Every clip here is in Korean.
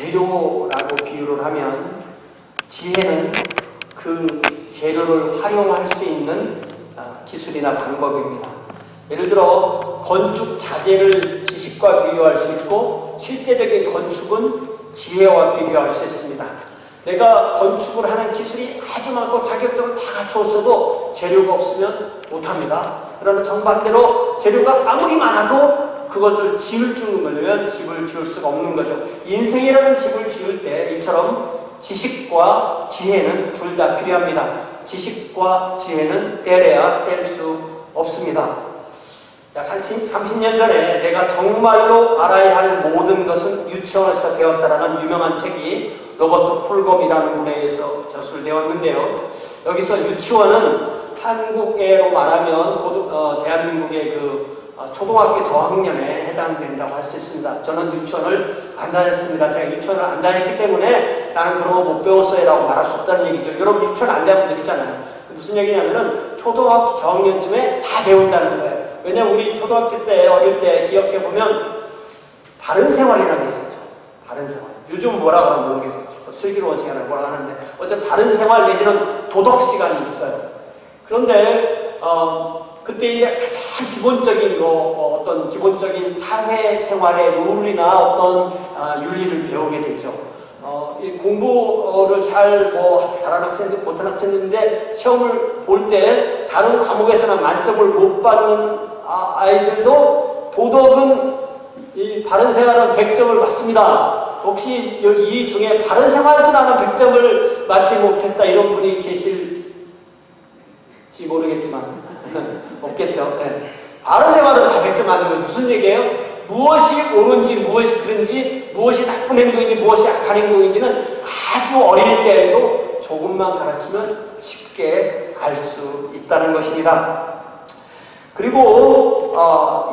재료라고 비유를 하면 지혜는 그 재료를 활용할 수 있는 기술이나 방법입니다. 예를 들어 건축 자재를 지식과 비교할 수 있고 실제적인 건축은 지혜와 비교할 수 있습니다. 내가 건축을 하는 기술이 아주 많고 자격증을 다 갖추었어도 재료가 없으면 못합니다. 그러나 정반대로 재료가 아무리 많아도 그것을 지을 줄 모르면 집을 지을 수가 없는 거죠. 인생이라는 집을 지을 때 이처럼 지식과 지혜는 둘 다 필요합니다. 지식과 지혜는 떼려야 뗄 수 없습니다. 약 한 30년 전에 내가 정말로 알아야 할 모든 것은 유치원에서 배웠다라는 유명한 책이 로버트 풀검이라는 분에 의해서 저술되었는데요. 여기서 유치원은 한국어로 말하면 대한민국의 초등학교 저학년에 해당된다고 할 수 있습니다. 저는 유치원을 안 다녔습니다. 제가 유치원을 안 다녔기 때문에 나는 그런 거 못 배웠어요라고 말할 수 없다는 얘기죠. 여러분 유치원 안 다닌 분들 있잖아요. 무슨 얘기냐면은 초등학교 저학년쯤에 다 배운다는 거예요. 왜냐면 우리 초등학교 때 어릴 때 기억해 보면 바른 생활이라는 게 있었죠. 바른 생활. 요즘 뭐라고 하면 모르겠어요. 슬기로운 시간을 뭐라고 하는데 어쨌든 바른 생활 내지는 도덕 시간이 있어요. 그런데 그때 이제 가장 기본적인 어떤 기본적인 사회생활의 룰이나 어떤 윤리를 배우게 되죠. 이 공부를 잘하는 학생들, 못하는 학생들인데 시험을 볼 때 다른 과목에서는 만점을 못 받는 아이들도 도덕은 이 바른 생활은 100점을 받습니다. 혹시 이 중에 바른 생활도 나는 100점을 맞지 못했다 이런 분이 계실지 모르겠지만 없겠죠. 네. 바른 생활은 다 100점 맞는 건 무슨 얘기예요? 무엇이 옳은지 무엇이 그른지 무엇이 나쁜 행동인지 무엇이 악한 행동인지는 아주 어릴 때에도 조금만 가르치면 쉽게 알 수 있다는 것입니다. 그리고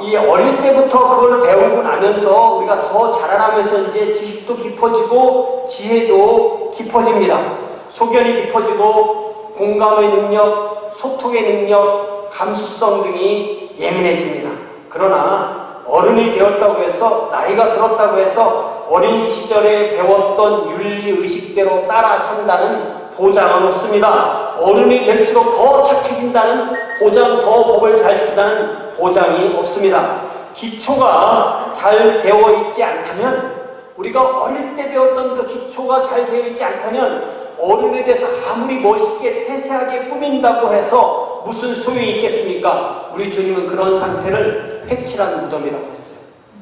이 어릴 때부터 그걸 배우고 나면서 우리가 더 자라나면서 이제 지식도 깊어지고 지혜도 깊어집니다. 소견이 깊어지고 공감의 능력, 소통의 능력, 감수성 등이 예민해집니다. 그러나 어른이 되었다고 해서 나이가 들었다고 해서 어린 시절에 배웠던 윤리의식대로 따라 산다는 보장은 없습니다. 어른이 될수록 더 착해진다는 보장, 더 법을 잘 지킨다는 보장이 없습니다. 기초가 잘 되어 있지 않다면 우리가 어릴 때 배웠던 그 기초가 잘 되어 있지 않다면 어른에 대해서 아무리 멋있게 세세하게 꾸민다고 해서 무슨 소용이 있겠습니까? 우리 주님은 그런 상태를 해칠한 무덤이라고 했어요.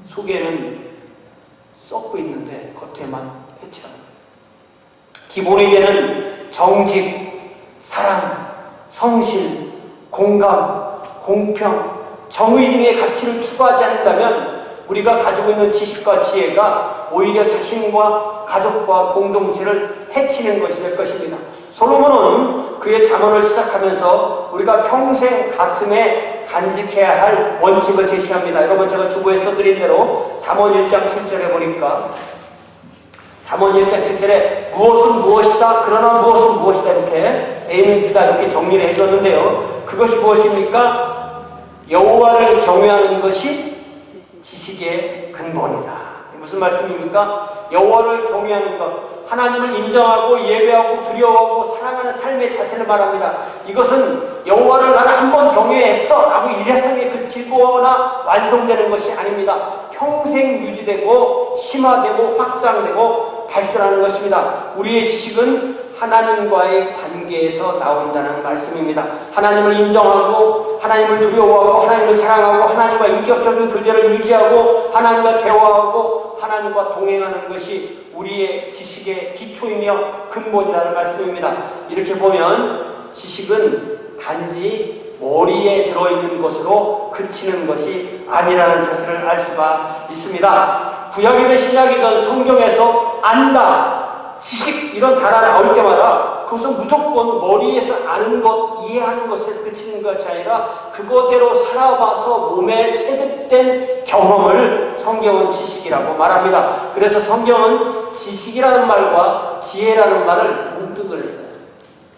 속에는 썩고 있는데 겉에만 해칠한 무덤. 기본이 되는 정직, 사랑, 성실, 공감, 공평, 정의 등의 가치를 추구하지 않는다면 우리가 가지고 있는 지식과 지혜가 오히려 자신과 가족과 공동체를 해치는 것이 될 것입니다. 솔로몬은 그의 잠언을 시작하면서 우리가 평생 가슴에 간직해야 할 원칙을 제시합니다. 여러분 제가 주보에 써드린 대로 잠언 1장 7절에 보니까 잠언 1장 7절에 무엇은 무엇이다 그러나 무엇은 무엇이다 이렇게 A입니다 이렇게 정리를 해줬는데요. 그것이 무엇입니까? 여호와를 경외하는 것이 지식의 근본이다. 무슨 말씀입니까? 여호와를 경외하는 것, 하나님을 인정하고 예배하고 두려워하고 사랑하는 삶의 자세를 말합니다. 이것은 여호와를 나는 한번 경외했어 라고 일회성에 그치거나 완성되는 것이 아닙니다. 평생 유지되고 심화되고 확장되고 발전하는 것입니다. 우리의 지식은 하나님과의 관계에서 나온다는 말씀입니다. 하나님을 인정하고 하나님을 두려워하고 하나님을 사랑하고 하나님과 인격적인 교제를 유지하고 하나님과 대화하고 하나님과 동행하는 것이 우리의 지식의 기초이며 근본이라는 말씀입니다. 이렇게 보면 지식은 단지 머리에 들어있는 것으로 그치는 것이 아니라는 사실을 알 수가 있습니다. 구약이든 신약이든 성경에서 안다, 지식 이런 단어가 나올 때마다 그것은 무조건 머리에서 아는 것, 이해하는 것에 그치는 것이 아니라 그거대로 살아봐서 몸에 체득된 경험을 성경은 지식이라고 말합니다. 그래서 성경은 지식이라는 말과 지혜라는 말을 문득을 했어요.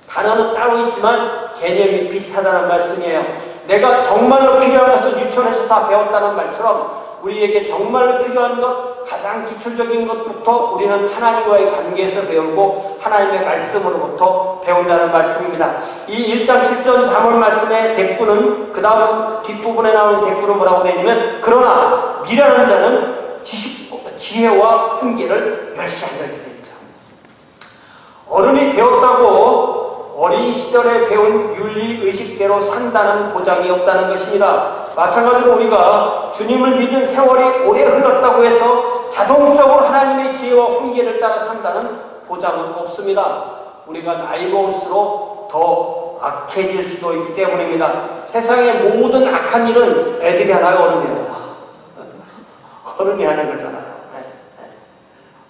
단어는 따로 있지만 개념이 비슷하다는 말씀이에요. 내가 정말로 필요한 것을 유치원에서 다 배웠다는 말처럼 우리에게 정말로 필요한 것 가장 기초적인 것부터 우리는 하나님과의 관계에서 배우고 하나님의 말씀으로부터 배운다는 말씀입니다. 이 1장 7절 잠언 말씀의 대꾸는 그 다음 뒷부분에 나오는 대꾸는 뭐라고 되어 있냐면 그러나 미련한 자는 지혜와 훈계를 멸시한다 이렇게 되어 있죠. 어른이 되었다고 어린 시절에 배운 윤리의식대로 산다는 보장이 없다는 것입니다. 마찬가지로 우리가 주님을 믿은 세월이 오래 흘렀다고 해서 자동적으로 하나님의 지혜와 훈계를 따라 산다는 보장은 없습니다. 우리가 나이 먹을수록 더 악해질 수도 있기 때문입니다. 세상의 모든 악한 일은 애들이 하나요, 어른이 하나요? 어른이 하는 거잖아요.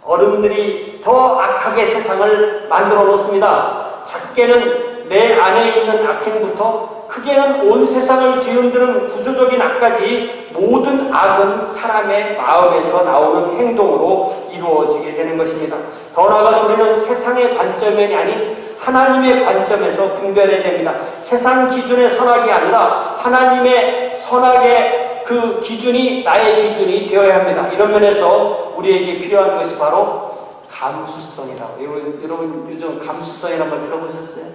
어른들이 더 악하게 세상을 만들어 놓습니다. 작게는 내 안에 있는 악행부터 크게는 온 세상을 뒤흔드는 구조적인 악까지 모든 악은 사람의 마음에서 나오는 행동으로 이루어지게 되는 것입니다. 더 나아가서 우리는 세상의 관점이 아닌 하나님의 관점에서 분별해야 됩니다. 세상 기준의 선악이 아니라 하나님의 선악의 그 기준이 나의 기준이 되어야 합니다. 이런 면에서 우리에게 필요한 것이 바로 감수성이라고. 여러분 요즘 감수성이라는 말 들어보셨어요?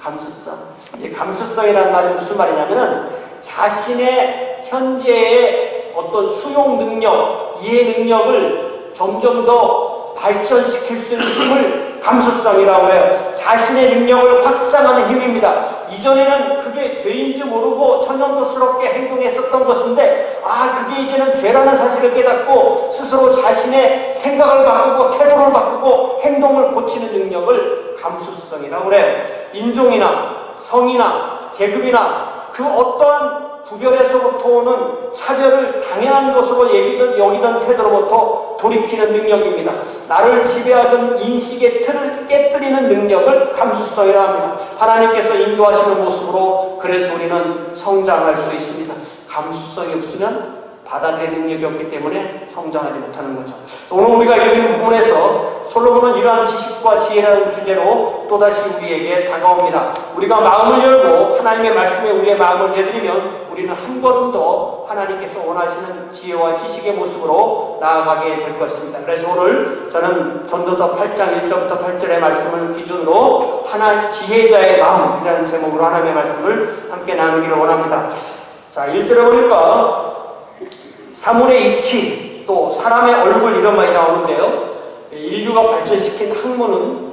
감수성. 이 감수성이라는 말이 무슨 말이냐면은 자신의 현재의 어떤 수용 능력, 이해 능력을 점점 더 발전시킬 수 있는 힘을 감수성이라고 해요. 자신의 능력을 확장하는 힘입니다. 이전에는 그게 죄인지 모르고 천연도스럽게 행동했었던 것인데 그게 이제는 죄라는 사실을 깨닫고 스스로 자신의 생각을 바꾸고 태도를 바꾸고 행동을 고치는 능력을 감수성이라고 그래요. 인종이나 성이나 계급이나 그 어떠한 구별에서부터 오는 차별을 당연한 것으로 여기던 태도로부터 돌이키는 능력입니다. 나를 지배하던 인식의 틀을 깨뜨리는 능력을 감수성이라 합니다. 하나님께서 인도하시는 모습으로 그래서 우리는 성장할 수 있습니다. 감수성이 없으면 받아들일 능력이 없기 때문에 성장하지 못하는 거죠. 오늘 우리가 읽는 부분에서 솔로몬은 이러한 지식과 지혜라는 주제로 또다시 우리에게 다가옵니다. 우리가 마음을 열고 하나님의 말씀에 우리의 마음을 내드리면 우리는 한 걸음 더 하나님께서 원하시는 지혜와 지식의 모습으로 나아가게 될 것입니다. 그래서 오늘 저는 전도서 8장 1절부터 8절의 말씀을 기준으로 지혜자의 마음이라는 제목으로 하나님의 말씀을 함께 나누기를 원합니다. 자, 1절에 보니까 사물의 이치, 또 사람의 얼굴 이런 말이 나오는데요. 인류가 발전시킨 학문은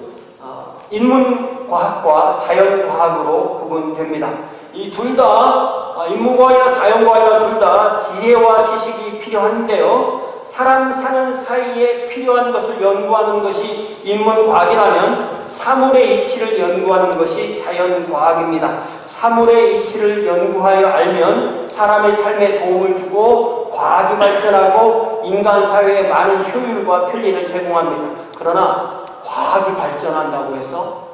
인문과학과 자연과학으로 구분됩니다. 이 둘 다 인문과학이나 자연과학이나 둘 다 지혜와 지식이 필요한데요. 사람 사는 사이에 필요한 것을 연구하는 것이 인문과학이라면 사물의 이치를 연구하는 것이 자연과학입니다. 사물의 이치를 연구하여 알면 사람의 삶에 도움을 주고 과학이 발전하고 인간 사회에 많은 효율과 편리를 제공합니다. 그러나 과학이 발전한다고 해서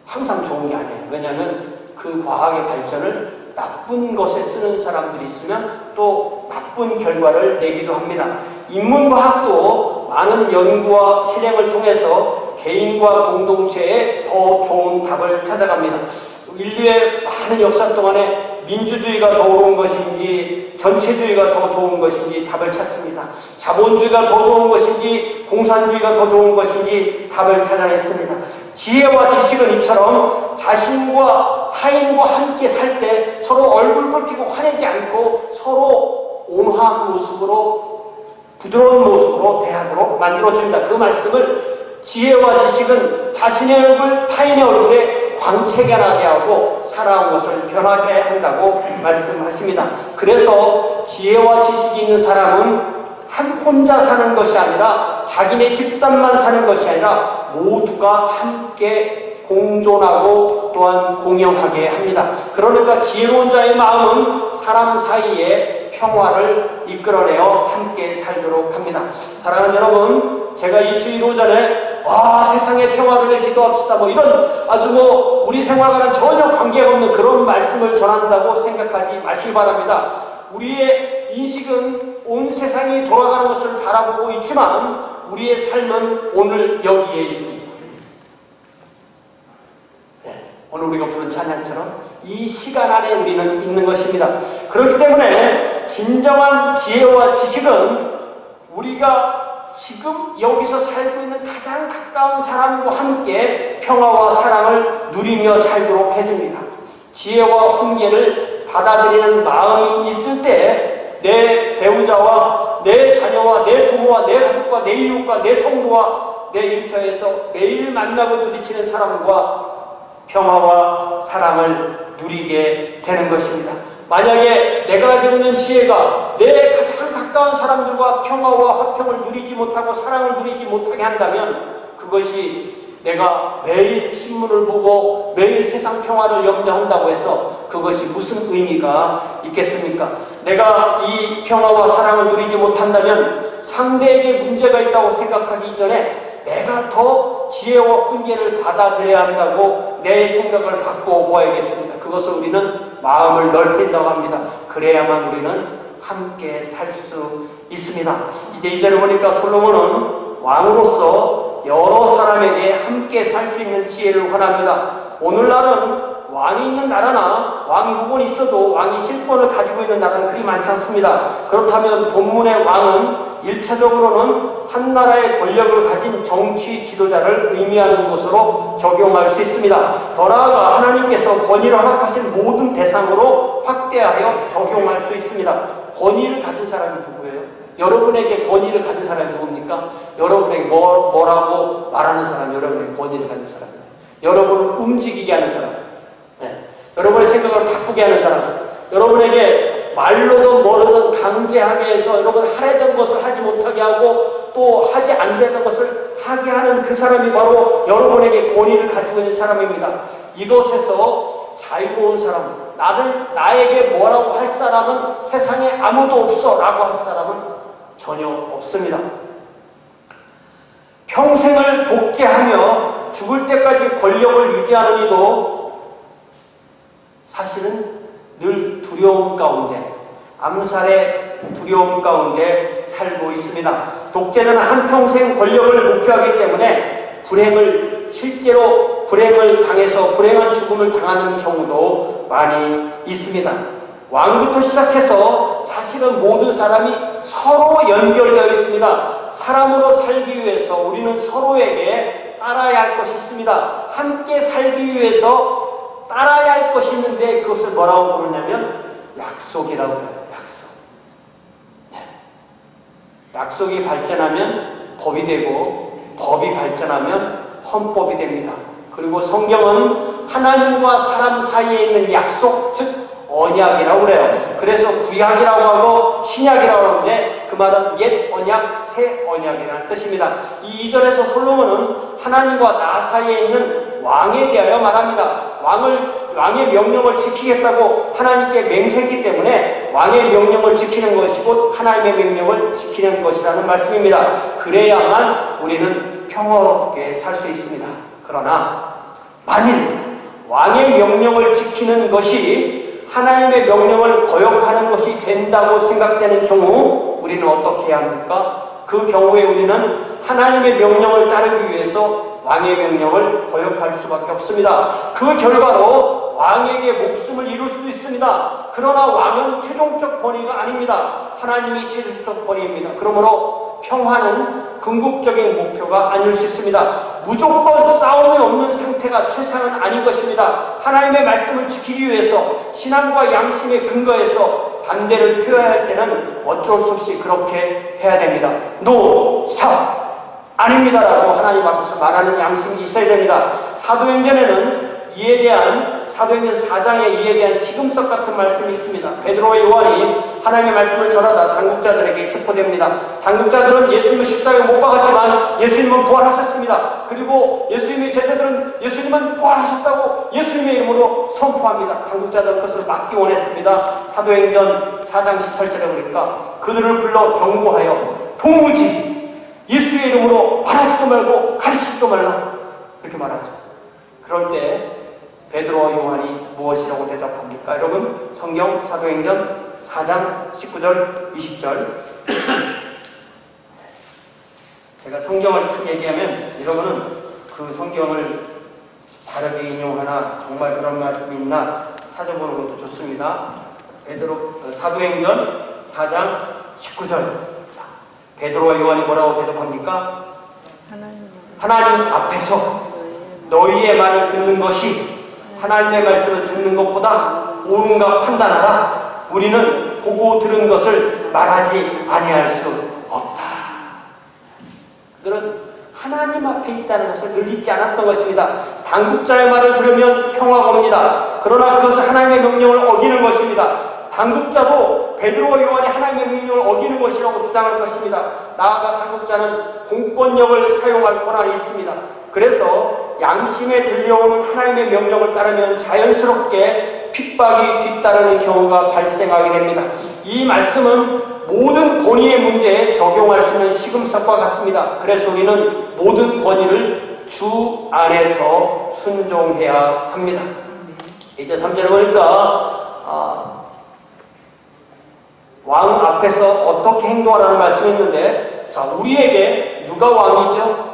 항상 좋은 게 아니에요. 왜냐하면 그 과학의 발전을 나쁜 것에 쓰는 사람들이 있으면 또 나쁜 결과를 내기도 합니다. 인문과학도 많은 연구와 실행을 통해서 개인과 공동체에 더 좋은 답을 찾아갑니다. 인류의 많은 역사 동안에 민주주의가 더 옳은 것인지 전체주의가 더 좋은 것인지 답을 찾습니다. 자본주의가 더 좋은 것인지 공산주의가 더 좋은 것인지 답을 찾아냈습니다. 지혜와 지식은 이처럼 자신과 타인과 함께 살 때 서로 얼굴 붉히고 화내지 않고 서로 온화한 모습으로 부드러운 모습으로 대하도록 만들어줍니다. 그 말씀을 지혜와 지식은 자신의 얼굴, 타인의 얼굴에 광채가 나게 하고 살아온 것을 변하게 한다고 말씀하십니다. 그래서 지혜와 지식이 있는 사람은 혼자 사는 것이 아니라 자기네 집단만 사는 것이 아니라 모두가 함께 공존하고 또한 공영하게 합니다. 그러니까 지혜로운 자의 마음은 사람 사이에 평화를 이끌어내어 함께 살도록 합니다. 사랑하는 여러분, 제가 이 주일 오전에 세상의 평화를 위해 기도합시다 이런 아주 우리 생활과는 전혀 관계가 없는 그런 말씀을 전한다고 생각하지 마시기 바랍니다. 우리의 인식은 온 세상이 돌아가는 것을 바라보고 있지만 우리의 삶은 오늘 여기에 있습니다. 오늘 우리가 부른 찬양처럼 이 시간 안에 우리는 있는 것입니다. 그렇기 때문에 진정한 지혜와 지식은 우리가 지금 여기서 살고 있는 가장 가까운 사람과 함께 평화와 사랑을 누리며 살도록 해줍니다. 지혜와 훈계를 받아들이는 마음이 있을 때 내 배우자와 내 자녀와 내 부모와 내 가족과 내 이웃과 내 성도와 내 일터에서 매일 만나고 부딪히는 사람과 평화와 사랑을 누리게 되는 것입니다. 만약에 내가 가지고 있는 지혜가 내 가장 가까운 사람들과 평화와 화평을 누리지 못하고 사랑을 누리지 못하게 한다면 그것이 내가 매일 신문을 보고 매일 세상 평화를 염려한다고 해서 그것이 무슨 의미가 있겠습니까? 내가 이 평화와 사랑을 누리지 못한다면 상대에게 문제가 있다고 생각하기 이전에 내가 더 지혜와 훈계를 받아들여야 한다고 내 생각을 바꿔보아야겠습니다. 그것을 우리는 마음을 넓힌다고 합니다. 그래야만 우리는 함께 살 수 있습니다. 이제 2절에 보니까 솔로몬은 왕으로서 여러 사람에게 함께 살 수 있는 지혜를 원합니다. 오늘날은 왕이 있는 나라나 왕이 혹은 있어도 왕이 실권을 가지고 있는 나라는 그리 많지 않습니다. 그렇다면 본문의 왕은 1차적으로는 한 나라의 권력을 가진 정치 지도자를 의미하는 것으로 적용할 수 있습니다. 더 나아가 하나님께서 권위를 허락하신 모든 대상으로 확대하여 적용할 수 있습니다. 권위를 가진 사람이 누구예요? 여러분에게 권위를 가진 사람이 누굽니까? 여러분에게 뭐라고 말하는 사람, 여러분에게 권위를 가진 사람이에요. 여러분을 움직이게 하는 사람, 여러분의 생각을 바꾸게 하는 사람, 여러분에게 말로든 뭐로든 강제하게 해서 여러분 하려던 것을 하지 못하게 하고 또 하지 안 되는 것을 하게 하는 그 사람이 바로 여러분에게 권위를 가지고 있는 사람입니다. 이것에서 자유로운 사람, 나에게 뭐라고 할 사람은 세상에 아무도 없어 라고 할 사람은 전혀 없습니다. 평생을 독재하며 죽을 때까지 권력을 유지하는 이도 사실은 늘 두려움 가운데, 암살의 두려움 가운데 살고 있습니다. 독재자는 한평생 권력을 목표하기 때문에 실제로 불행을 당해서 불행한 죽음을 당하는 경우도 많이 있습니다. 왕부터 시작해서 사실은 모든 사람이 서로 연결되어 있습니다. 사람으로 살기 위해서 우리는 서로에게 따라야 할 것이 있습니다. 함께 살기 위해서 따라야 할 것이 있는데 그것을 뭐라고 부르냐면 약속이라고 해요. 약속. 약속이 발전하면 법이 되고 법이 발전하면 헌법이 됩니다. 그리고 성경은 하나님과 사람 사이에 있는 약속, 즉 언약이라고 그래요. 그래서 구약이라고 하고 신약이라고 하는데 그 말은 옛 언약, 새 언약이라는 뜻입니다. 이 2절에서 솔로몬은 하나님과 나 사이에 있는 왕에 대하여 말합니다. 왕의 명령을 지키겠다고 하나님께 맹세했기 때문에 왕의 명령을 지키는 것이 곧 하나님의 명령을 지키는 것이라는 말씀입니다. 그래야만 우리는 평화롭게 살 수 있습니다. 그러나 만일 왕의 명령을 지키는 것이 하나님의 명령을 거역하는 것이 된다고 생각되는 경우 우리는 어떻게 해야 합니까? 그 경우에 우리는 하나님의 명령을 따르기 위해서 왕의 명령을 거역할 수밖에 없습니다. 그 결과로 왕에게 목숨을 잃을 수도 있습니다. 그러나 왕은 최종적 권위가 아닙니다. 하나님이 최종적 권위입니다. 그러므로 평화는 궁극적인 목표가 아닐 수 있습니다. 무조건 싸움이 없는 상태가 최상은 아닌 것입니다. 하나님의 말씀을 지키기 위해서 신앙과 양심의 근거에서 반대를 표해야 할 때는 어쩔 수 없이 그렇게 해야 됩니다. No, stop! 아닙니다라고 하나님 앞에서 말하는 양심이 있어야 됩니다. 사도행전에는 사도행전 4장에 이에 대한 시금석 같은 말씀이 있습니다. 베드로와 요한이 하나님의 말씀을 전하다 당국자들에게 체포됩니다. 당국자들은 예수님을 십자가에 못 박았지만 예수님은 부활하셨습니다. 그리고 예수님의 제자들은 예수님은 부활하셨다고 예수님의 이름으로 선포합니다. 당국자들은 그것을 막기 원했습니다. 사도행전 4장 18절에 보니까 그들을 불러 경고하여 도무지 예수의 이름으로 말하지도 말고 가르치지도 말라 이렇게 말하죠. 그럴 때 베드로와 요한이 무엇이라고 대답합니까? 여러분 성경 사도행전 4장 19절 20절 제가 성경을 크게 얘기하면 여러분은 그 성경을 다르게 인용하나 정말 그런 말씀이 있나 찾아보는 것도 좋습니다. 사도행전 4장 19절 베드로와 요한이 뭐라고 대답합니까? 하나님 앞에서 너희의 말을 듣는 것이 하나님의 말씀을 듣는 것보다 옳은가 판단하라. 우리는 보고 들은 것을 말하지 아니할 수 없다. 그들은 하나님 앞에 있다는 것을 늘 잊지 않았던 것입니다. 당국자의 말을 들으면 평화가 옵니다. 그러나 그것은 하나님의 명령을 어기는 것입니다. 당국자도 베드로와 요한이 하나님의 명령을 어기는 것이라고 주장할 것입니다. 나아가 당국자는 공권력을 사용할 권한이 있습니다. 그래서 양심에 들려오는 하나님의 명령을 따르면 자연스럽게 핍박이 뒤따르는 경우가 발생하게 됩니다. 이 말씀은 모든 권위의 문제에 적용할 수 있는 시금석과 같습니다. 그래서 우리는 모든 권위를 주 안에서 순종해야 합니다. 이제 3절에 보니까 왕 앞에서 어떻게 행동하라는 말씀이 있는데, 자, 우리에게 누가 왕이죠?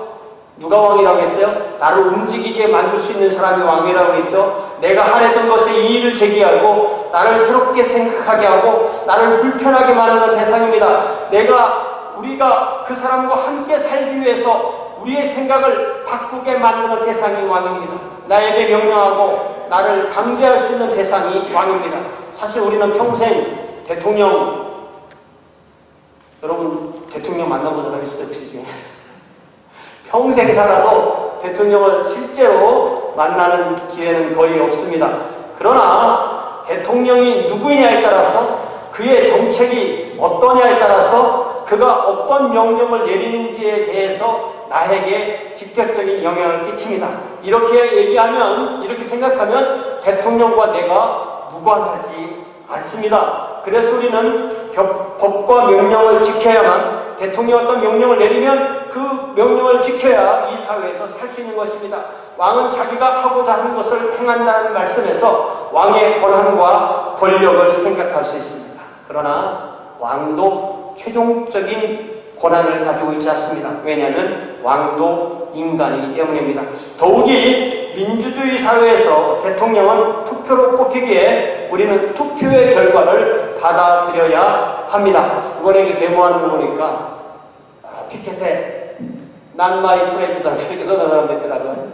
누가 왕이라고 했어요? 나를 움직이게 만들 수 있는 사람이 왕이라고 했죠. 내가 하려던 것에 이의를 제기하고 나를 새롭게 생각하게 하고 나를 불편하게 만드는 대상입니다. 우리가 그 사람과 함께 살기 위해서 우리의 생각을 바꾸게 만드는 대상이 왕입니다. 나에게 명령하고 나를 강제할 수 있는 대상이 왕입니다. 사실 우리는 평생 여러분 대통령 만나본 사람 있어요? 혹시 중에? 평생 살아도 대통령을 실제로 만나는 기회는 거의 없습니다. 그러나 대통령이 누구이냐에 따라서 그의 정책이 어떠냐에 따라서 그가 어떤 명령을 내리는지에 대해서 나에게 직접적인 영향을 끼칩니다. 이렇게 생각하면 대통령과 내가 무관하지 않습니다. 그래서 우리는 법과 명령을 지켜야만, 대통령이 어떤 명령을 내리면 그 명령을 지켜야 이 사회에서 살 수 있는 것입니다. 왕은 자기가 하고자 하는 것을 행한다는 말씀에서 왕의 권한과 권력을 생각할 수 있습니다. 그러나 왕도 최종적인 권한을 가지고 있지 않습니다. 왜냐하면 왕도 인간이기 때문입니다. 더욱이 민주주의 사회에서 대통령은 투표로 뽑히기에 우리는 투표의 결과를 받아들여야 합니다. 이번에 데모하는 거 보니까 피켓에 Not my president 이렇게 써놓은 사람도 있더라고요.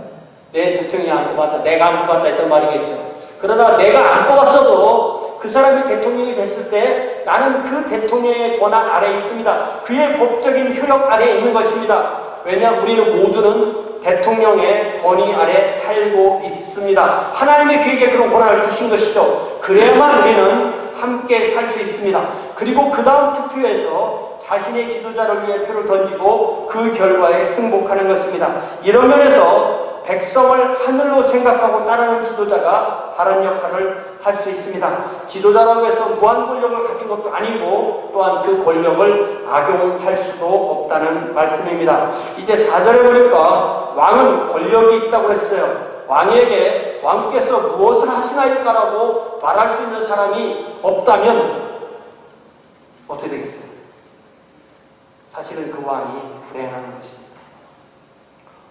내 대통령이 안 뽑았다, 내가 안 뽑았다 했던 말이겠죠. 그러나 내가 안 뽑았어도 그 사람이 대통령이 됐을 때 나는 그 대통령의 권한 아래에 있습니다. 그의 법적인 효력 아래에 있는 것입니다. 왜냐하면 우리는 모두는 대통령의 권위 아래 살고 있습니다. 하나님이 그에게 그런 권한을 주신 것이죠. 그래야만 우리는 함께 살 수 있습니다. 그리고 그 다음 투표에서 자신의 지도자를 위해 표를 던지고 그 결과에 승복하는 것입니다. 이런 면에서 백성을 하늘로 생각하고 따르는 지도자가 바른 역할을 할 수 있습니다. 지도자라고 해서 무한 권력을 가진 것도 아니고 또한 그 권력을 악용할 수도 없다는 말씀입니다. 이제 4절에 보니까 왕은 권력이 있다고 했어요. 왕에게 왕께서 무엇을 하시나이까라고 말할 수 있는 사람이 없다면 어떻게 되겠어요? 사실은 그 왕이 불행한 것입니다.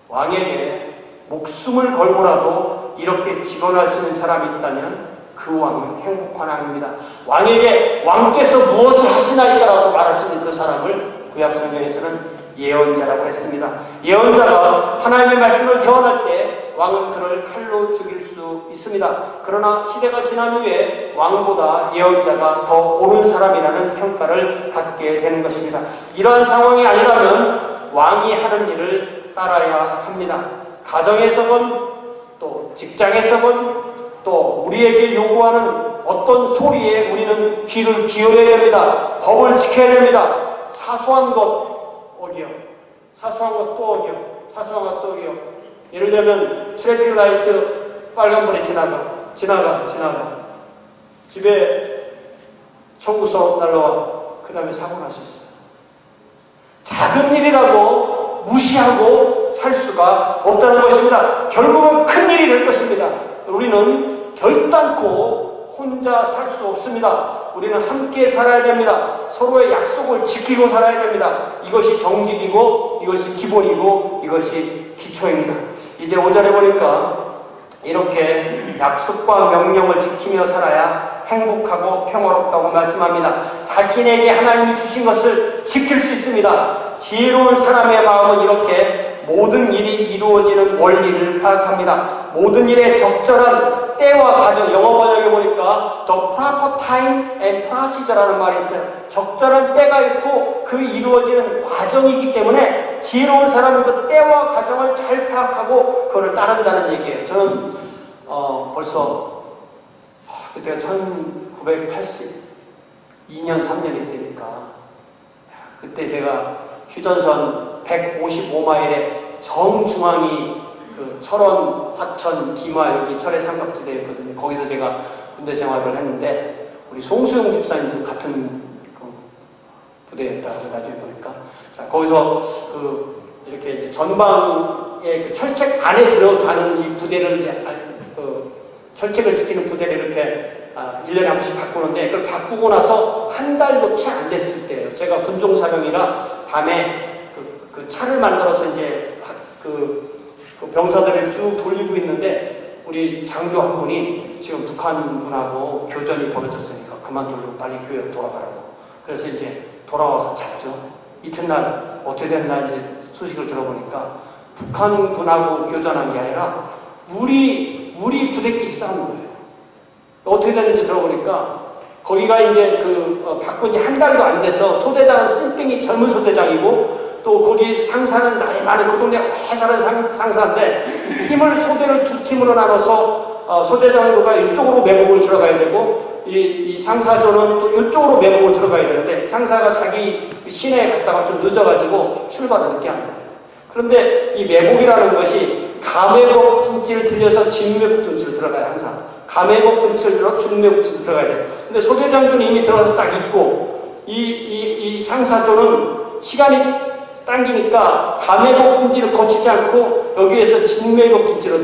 왕에게 목숨을 걸고라도 이렇게 직언할 수 있는 사람이 있다면 그 왕은 행복한 왕입니다. 왕에게 왕께서 무엇을 하시나이까라고 말할 수 있는 그 사람을 구약성경에서는 예언자라고 했습니다. 예언자가 하나님의 말씀을 대언할 때 왕은 그를 칼로 죽일 수 있습니다. 그러나 시대가 지난 후에 왕보다 예언자가 더 옳은 사람이라는 평가를 받게 되는 것입니다. 이러한 상황이 아니라면 왕이 하는 일을 따라야 합니다. 가정에서건 또 직장에서건 또 우리에게 요구하는 어떤 소리에 우리는 귀를 기울여야 됩니다. 법을 지켜야 됩니다. 사소한 것 어겨, 사소한 것 또 어겨, 사소한 것 또 어겨. 예를 들면 트래픽 라이트 빨간불에 지나가 집에 청구서 날라와 그 다음에 사고 날 수 있어요. 작은 일이라고 무시하고 살 수가 없다는 것입니다. 결국은 큰 일이 될 것입니다. 우리는 결단코 혼자 살 수 없습니다. 우리는 함께 살아야 됩니다. 서로의 약속을 지키고 살아야 됩니다. 이것이 정직이고 이것이 기본이고 이것이 기초입니다. 이제 5절에 보니까 이렇게 약속과 명령을 지키며 살아야 행복하고 평화롭다고 말씀합니다. 자신에게 하나님이 주신 것을 지킬 수 있습니다. 지혜로운 사람의 마음은 이렇게 모든 일이 이루어지는 원리를 파악합니다. 모든 일에 적절한 때와 과정, 영어 번역에 보니까 the proper time and procedure라는 말이 있어요. 적절한 때가 있고 그 이루어지는 과정이기 때문에 지혜로운 사람은 그 때와 과정을 잘 파악하고 그걸 따른다는 얘기예요. 저는 벌써 그때가 1982년 3년이 때니까 그때 제가 휴전선 155마일에 정중앙이 그 철원, 화천, 기마 여기 철의 삼각지대였거든요. 거기서 제가 군대 생활을 했는데 우리 송수영 집사님도 같은 그 부대였다고 나중에 보니까 자 거기서 그 이렇게 전방의 그 철책 안에 들어가는 이 부대를 이제 그 철책을 지키는 부대를 이렇게 1년에 한 번씩 바꾸는데 그걸 바꾸고 나서 한 달도 채 안 됐을 때예요. 제가 군종 사령이라 밤에 그 차를 만들어서 이제 그 병사들을 쭉 돌리고 있는데 우리 장교 한 분이 지금 북한군하고 교전이 벌어졌으니까 그만 돌리고 빨리 교회로 돌아가라고. 그래서 이제 돌아와서 잤죠. 이튿날 어떻게 됐나 이제 소식을 들어보니까 북한군하고 교전한 게 아니라 우리 부대끼리 싸운 거예요. 어떻게 됐는지 들어보니까 거기가 이제 바꾼 지 한 달도 안 돼서 소대장은 씀뺑이 젊은 소대장이고 또 거기 상사는 나이 많은 그 동네 회사는 상사인데 소대를 두 팀으로 나눠서 소대장부가 이쪽으로 매복을 들어가야 되고 이 상사조는 또 이쪽으로 매복을 들어가야 되는데 상사가 자기 시내에 갔다가 좀 늦어가지고 출발을 늦게 한 거예요. 그런데 이 매복이라는 것이 가매복 진지를 들려서 진매복 진지로 들어가요. 항상 가매복 진지를 들어 중매복 진지로 들어가야 돼요. 근데 소대장조는 이미 들어가서 딱 있고 이 상사조는 시간이 당기니까 가매복 분지를 거치지 않고 여기에서 진매복 분지로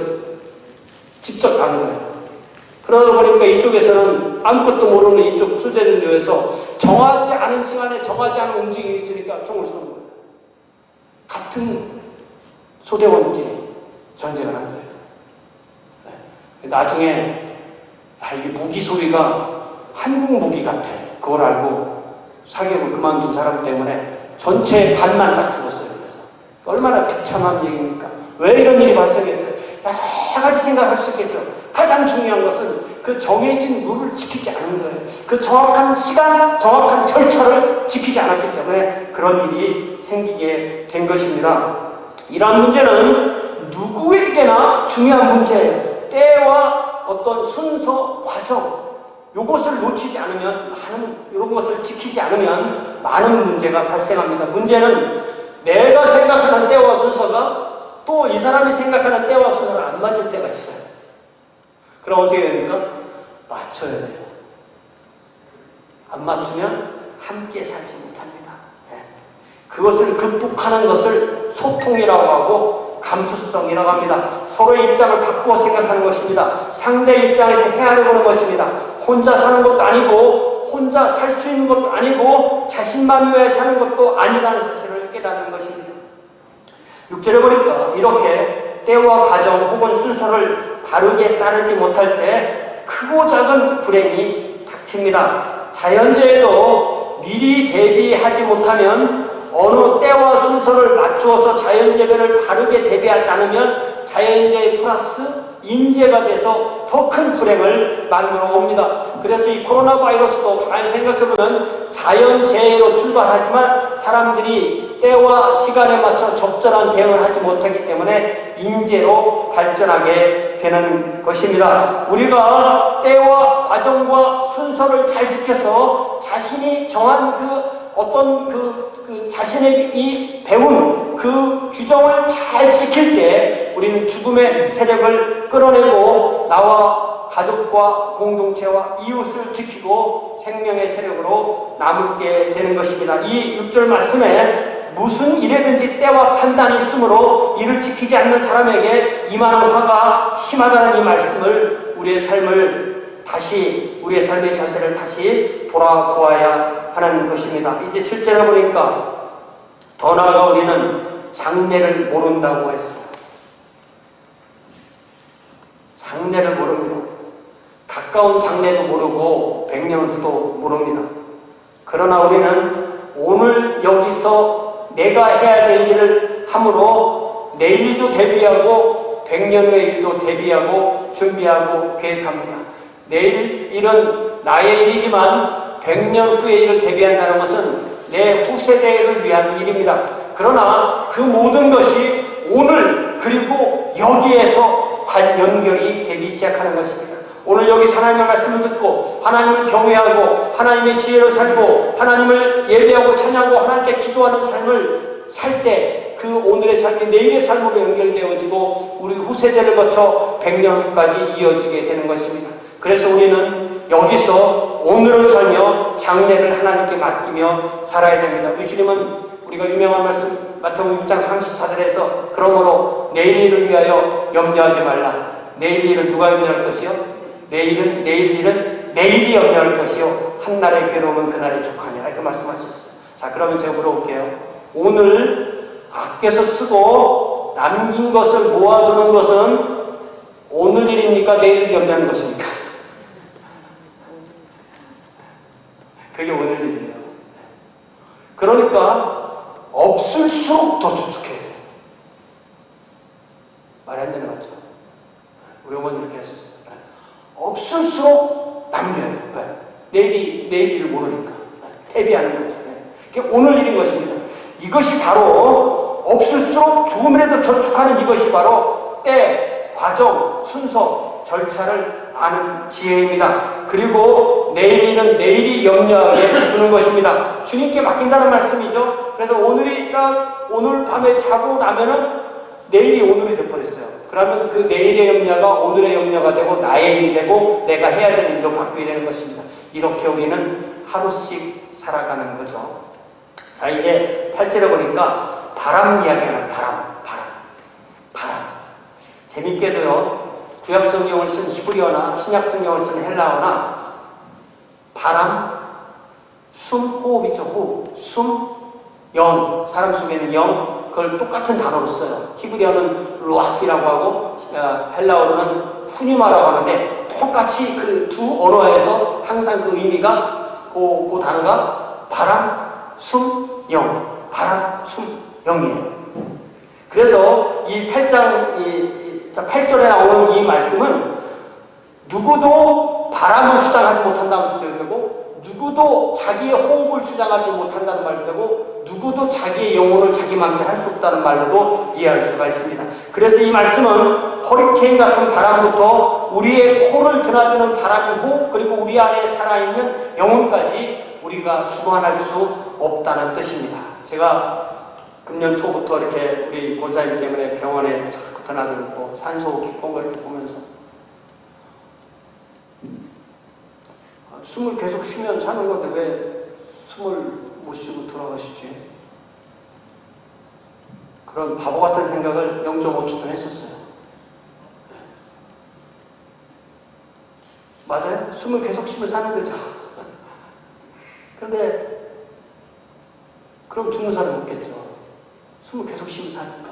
직접 가는 거예요. 그러다 보니까 이쪽에서는 아무것도 모르는 이쪽 소대전조에서 정하지 않은 시간에 정하지 않은 움직임이 있으니까 총을 쏘는 거예요. 같은 소대원끼리 전쟁을 한 거예요. 네. 나중에 이게 무기 소리가 한국 무기 같아. 그걸 알고 사격을 그만둔 사람 때문에 전체 반만 딱 죽었어요. 그래서 얼마나 비참한 얘기입니까? 왜 이런 일이 발생했어요? 여러 가지 생각할 수 있겠죠. 가장 중요한 것은 그 정해진 룰을 지키지 않은 거예요. 그 정확한 시간, 정확한 절차를 지키지 않았기 때문에 그런 일이 생기게 된 것입니다. 이러한 문제는 누구에게나 중요한 문제예요. 때와 어떤 순서, 과정, 이것을 놓치지 않으면 이런 것을 지키지 않으면 많은 문제가 발생합니다. 문제는 내가 생각하는 때와 순서가 또 이 사람이 생각하는 때와 순서가 안 맞을 때가 있어요. 그럼 어떻게 됩니까? 맞춰야 돼요. 안 맞추면 함께 살지 못합니다. 그것을 극복하는 것을 소통이라고 하고 감수성이라고 합니다. 서로의 입장을 바꾸어 생각하는 것입니다. 상대의 입장에서 헤아려 보는 것입니다. 혼자 사는 것도 아니고 혼자 살 수 있는 것도 아니고 자신만 위해 사는 것도 아니라는 사실을 깨닫는 것입니다. 6절에 보니까 이렇게 때와 과정 혹은 순서를 바르게 따르지 못할 때 크고 작은 불행이 닥칩니다. 자연재해도 미리 대비하지 못하면 어느 때와 순서를 맞추어서 자연재해를 바르게 대비하지 않으면 자연재해 플러스 인재가 돼서 더 큰 불행을 만들어 옵니다. 그래서 이 코로나 바이러스도 많이 생각해보면 자연재해로 출발하지만 사람들이 때와 시간에 맞춰 적절한 대응을 하지 못하기 때문에 인재로 발전하게 되는 것입니다. 우리가 때와 과정과 순서를 잘 지켜서 자신이 정한 자신의 이 배운 그 규정을 잘 지킬 때 우리는 죽음의 세력을 끌어내고 나와 가족과 공동체와 이웃을 지키고 생명의 세력으로 남게 되는 것입니다. 이 6절 말씀에 무슨 일에든지 때와 판단이 있으므로 이를 지키지 않는 사람에게 임하는 화가 심하다는 이 말씀을 우리의 삶의 자세를 다시 돌아보아야 하는 것입니다. 이제 7절에 보니까 더 나아가 우리는 장래를 모른다고 했어요. 장래를 모릅니다. 가까운 장래도 모르고 100년 후도 모릅니다. 그러나 우리는 오늘 여기서 내가 해야 될 일을 함으로 내일도 대비하고 100년 후의 일도 대비하고 준비하고 계획합니다. 내일 일은 나의 일이지만 100년 후의 일을 대비한다는 것은 내 후세대를 위한 일입니다. 그러나 그 모든 것이 오늘 그리고 여기에서 연결이 되기 시작하는 것입니다. 오늘 여기 하나님의 말씀을 듣고 하나님을 경외하고 하나님의 지혜로 살고 하나님을 예배하고 찬양하고 하나님께 기도하는 삶을 살 때 그 오늘의 삶이 내일의 삶으로 연결되어지고 우리 후세대를 거쳐 100년 후까지 이어지게 되는 것입니다. 그래서 우리는 여기서 오늘을 살며 장래를 하나님께 맡기며 살아야 됩니다. 우리 주님은 우리가 유명한 말씀 마태복음 6장 34절에서 그러므로 내일 일을 위하여 염려하지 말라. 내일 일은 누가 염려할 것이요? 내일 일은 내일이 염려할 것이요. 한날의 괴로움은 그날의 족하니라. 이렇게 말씀하셨어요. 자, 그러면 제가 물어볼게요. 오늘 아껴서 쓰고 남긴 것을 모아두는 것은 오늘 일입니까? 내일 염려하는 것입니까? 그게 오늘 일이에요. 그러니까 없을수록 더 저축해야 돼요. 말이 안 되는 것 같죠? 우리 어머니 이렇게 하셨어요. 없을수록 남겨요. 내일 일을 모르니까. 대비하는 거죠. 그게 오늘 일인 것입니다. 이것이 바로 없을수록 조금이라도 저축하는 이것이 바로 때, 과정, 순서, 절차를 아는 지혜입니다. 그리고 내일 일은 내일이 염려하게 두는 것입니다. 주님께 맡긴다는 말씀이죠. 그래서 오늘이 딱 오늘 밤에 자고 나면은 내일이 오늘이 되어버렸어요. 그러면 그 내일의 염려가 오늘의 염려가 되고 나의 일이 되고 내가 해야 될 일로 바뀌게 되는 것입니다. 이렇게 우리는 하루씩 살아가는 거죠. 자, 이제 8절에 보니까 바람 이야기가 나요. 바람. 재밌게도요, 구약 성경을 쓴 히브리어나 신약 성경을 쓴 헬라어나 바람, 숨, 호흡 있죠. 호흡, 숨, 영, 사람 속에는 영, 그걸 똑같은 단어로 써요. 히브리어는 루아키라고 하고 헬라어로는 푸니마라고 하는데 똑같이 그 두 언어에서 항상 그 의미가 그 단어가 바람, 숨, 영. 바람, 숨, 영이에요. 그래서 이 8절에 나오는 이 말씀은 누구도 바람을 주장하지 못한다는 말도 되고 누구도 자기의 호흡을 주장하지 못한다는 말도 되고 누구도 자기의 영혼을 자기 마음대로 할 수 없다는 말로도 이해할 수가 있습니다. 그래서 이 말씀은 허리케인 같은 바람부터 우리의 코를 드나드는 바람의 호흡 그리고 우리 안에 살아있는 영혼까지 우리가 주관할 수 없다는 뜻입니다. 제가 금년 초부터 이렇게 우리 권사님 때문에 병원에 자꾸 드나들고 산소호흡기 뽕을 이렇게 보면서 숨을 계속 쉬면 사는 건데 왜 숨을 못 쉬고 돌아가시지? 그런 바보 같은 생각을 0.5초 좀 했었어요. 맞아요? 숨을 계속 쉬면 사는 거죠. 그런데 그럼 죽는 사람이 없겠죠. 숨을 계속 쉬면 사니까.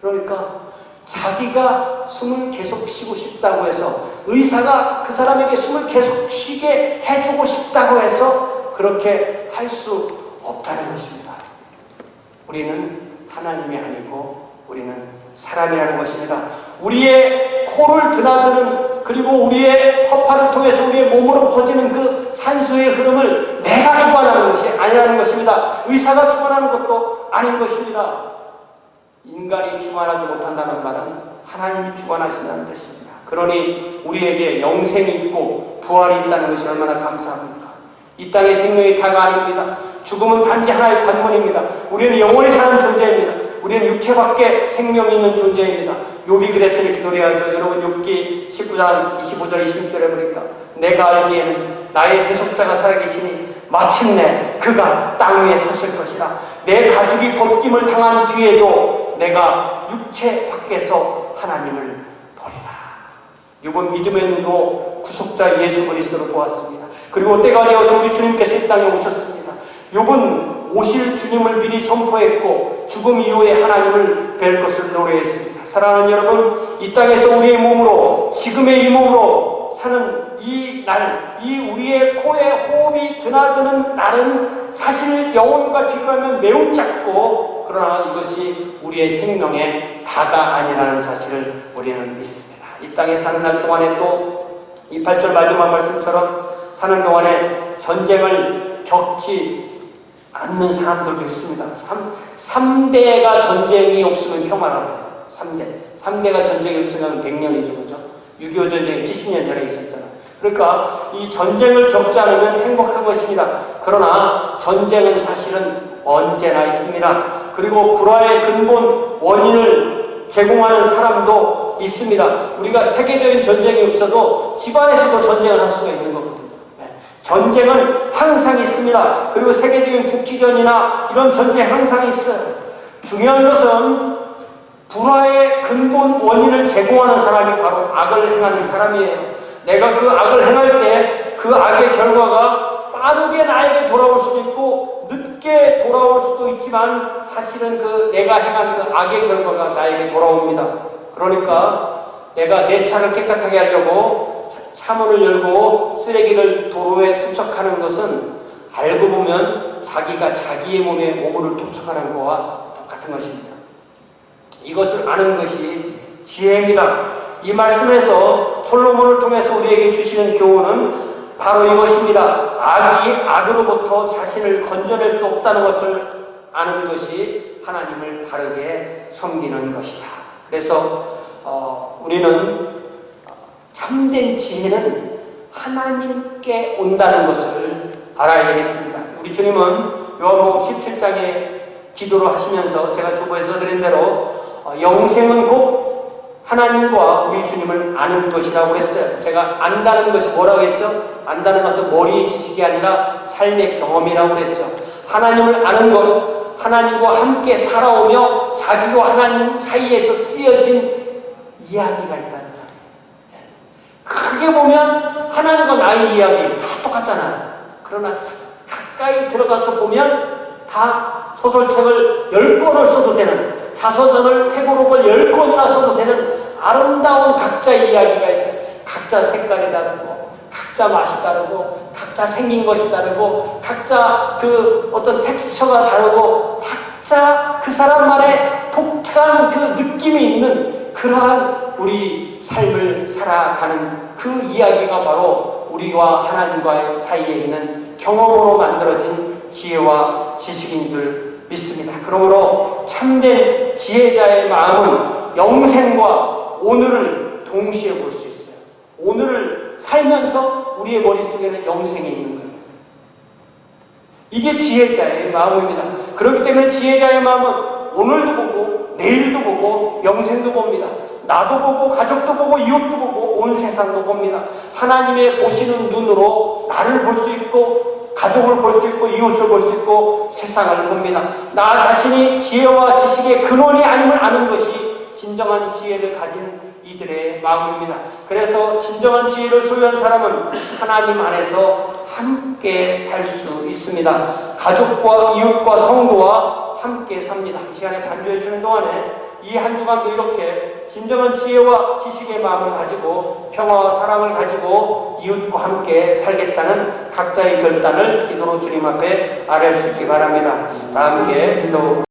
그러니까 자기가 숨을 계속 쉬고 싶다고 해서 의사가 그 사람에게 숨을 계속 쉬게 해주고 싶다고 해서 그렇게 할 수 없다는 것입니다. 우리는 하나님이 아니고 우리는 사람이라는 것입니다. 우리의 코를 드나드는 그리고 우리의 허파를 통해서 우리의 몸으로 퍼지는 그 산소의 흐름을 내가 주관하는 것이 아니라는 것입니다. 의사가 주관하는 것도 아닌 것입니다. 인간이 주관하지 못한다는 말은 하나님이 주관하신다는 뜻입니다. 그러니 우리에게 영생이 있고 부활이 있다는 것이 얼마나 감사합니까? 이 땅의 생명이 다가 아닙니다. 죽음은 단지 하나의 관문입니다. 우리는 영원히 사는 존재입니다. 우리는 육체밖에 생명이 있는 존재입니다. 욥이 그래서 이렇게 노래하죠. 여러분 욥기 19장 25절 26절에 보니까 내가 알기에는 나의 대속자가 살아계시니 마침내 그가 땅 위에 서실 것이라. 내 가죽이 벗김을 당한 뒤에도 내가 육체 밖에서 하나님을 보리라. 욥은 믿음의 눈으로 구속자 예수 그리스도를 보았습니다. 그리고 때가 되어서 우리 주님께서 이 땅에 오셨습니다. 욥은 오실 주님을 미리 선포했고 죽음 이후에 하나님을 뵐 것을 노래했습니다. 사랑하는 여러분, 이 땅에서 우리의 몸으로 지금의 이 몸으로 사는 이 날, 이 우리의 코에 호흡이 드나드는 날은 사실 영혼과 비교하면 매우 작고, 그러나 이것이 우리의 생명의 다가 아니라는 사실을 우리는 믿습니다. 이 땅에 사는 날 동안에 또 이 8절 마지막 말씀처럼 사는 동안에 전쟁을 겪지 않는 사람들도 있습니다. 3대가 전쟁이 없으면 평화라고 해요. 3대가 전쟁이 없으면 100년이죠. 그죠? 6.25 전쟁이 70년 전에 있었잖아요. 그러니까 이 전쟁을 겪지 않으면 행복한 것입니다. 그러나 전쟁은 사실은 언제나 있습니다. 그리고 불화의 근본 원인을 제공하는 사람도 있습니다. 우리가 세계적인 전쟁이 없어도 집안에서도 전쟁을 할 수가 있는 거거든요. 전쟁은 항상 있습니다. 그리고 세계적인 국지전이나 이런 전쟁 항상 있어요. 중요한 것은 불화의 근본 원인을 제공하는 사람이 바로 악을 행하는 사람이에요. 내가 그 악을 행할 때 그 악의 결과가 빠르게 나에게 돌아올 수도 있고 늦게 돌아올 수도 있지만 사실은 그 내가 행한 그 악의 결과가 나에게 돌아옵니다. 그러니까 내가 내 차를 깨끗하게 하려고 차문을 열고 쓰레기를 도로에 투척하는 것은 알고 보면 자기가 자기의 몸에 오물을 투척하는 것과 똑같은 것입니다. 이것을 아는 것이 지혜입니다. 이 말씀에서 솔로몬을 통해서 우리에게 주시는 교훈은 바로 이것입니다. 악이 악으로부터 자신을 건져낼 수 없다는 것을 아는 것이 하나님을 바르게 섬기는 것이다. 그래서 우리는 참된 지혜는 하나님께 온다는 것을 알아야 되겠습니다. 우리 주님은 요한복음 17장에 기도를 하시면서 제가 주보에서 드린 대로 영생은 곧 하나님과 우리 주님을 아는 것이라고 했어요. 제가 안다는 것이 뭐라고 했죠? 안다는 것은 머리의 지식이 아니라 삶의 경험이라고 했죠. 하나님을 아는 것, 하나님과 함께 살아오며 자기와 하나님 사이에서 쓰여진 이야기가 있다는 거예요. 크게 보면 하나님과 나의 이야기 다 똑같잖아요. 그러나 가까이 들어가서 보면 다 소설책을 10권을 써도 되는, 자서전을 회고록을 10권이나 써도 되는 아름다운 각자의 이야기가 있어요. 각자 색깔이 다르고, 각자 맛이 다르고, 각자 생긴 것이 다르고, 각자 그 어떤 텍스처가 다르고, 각자 그 사람만의 독특한 그 느낌이 있는 그러한 우리 삶을 살아가는 그 이야기가 바로 우리와 하나님과의 사이에 있는 경험으로 만들어진 지혜와 지식인 줄 믿습니다. 그러므로 참된 지혜자의 마음은 영생과 오늘을 동시에 볼 수 있어요. 오늘을 살면서 우리의 머릿속에는 영생이 있는 거예요. 이게 지혜자의 마음입니다. 그렇기 때문에 지혜자의 마음은 오늘도 보고 내일도 보고 영생도 봅니다. 나도 보고 가족도 보고 이웃도 보고 온 세상도 봅니다. 하나님의 보시는 눈으로 나를 볼 수 있고 가족을 볼 수 있고 이웃을 볼 수 있고 세상을 봅니다. 나 자신이 지혜와 지식의 근원이 아님을 아는 것이 진정한 지혜를 가진 이들의 마음입니다. 그래서 진정한 지혜를 소유한 사람은 하나님 안에서 함께 살 수 있습니다. 가족과 이웃과 성도와 함께 삽니다. 이 시간에 반주해 주는 동안에 이 한 주간도 이렇게 진정한 지혜와 지식의 마음을 가지고 평화와 사랑을 가지고 이웃과 함께 살겠다는 각자의 결단을 기도로 주님 앞에 아뢰 수 있기 바랍니다. 다 함께 기도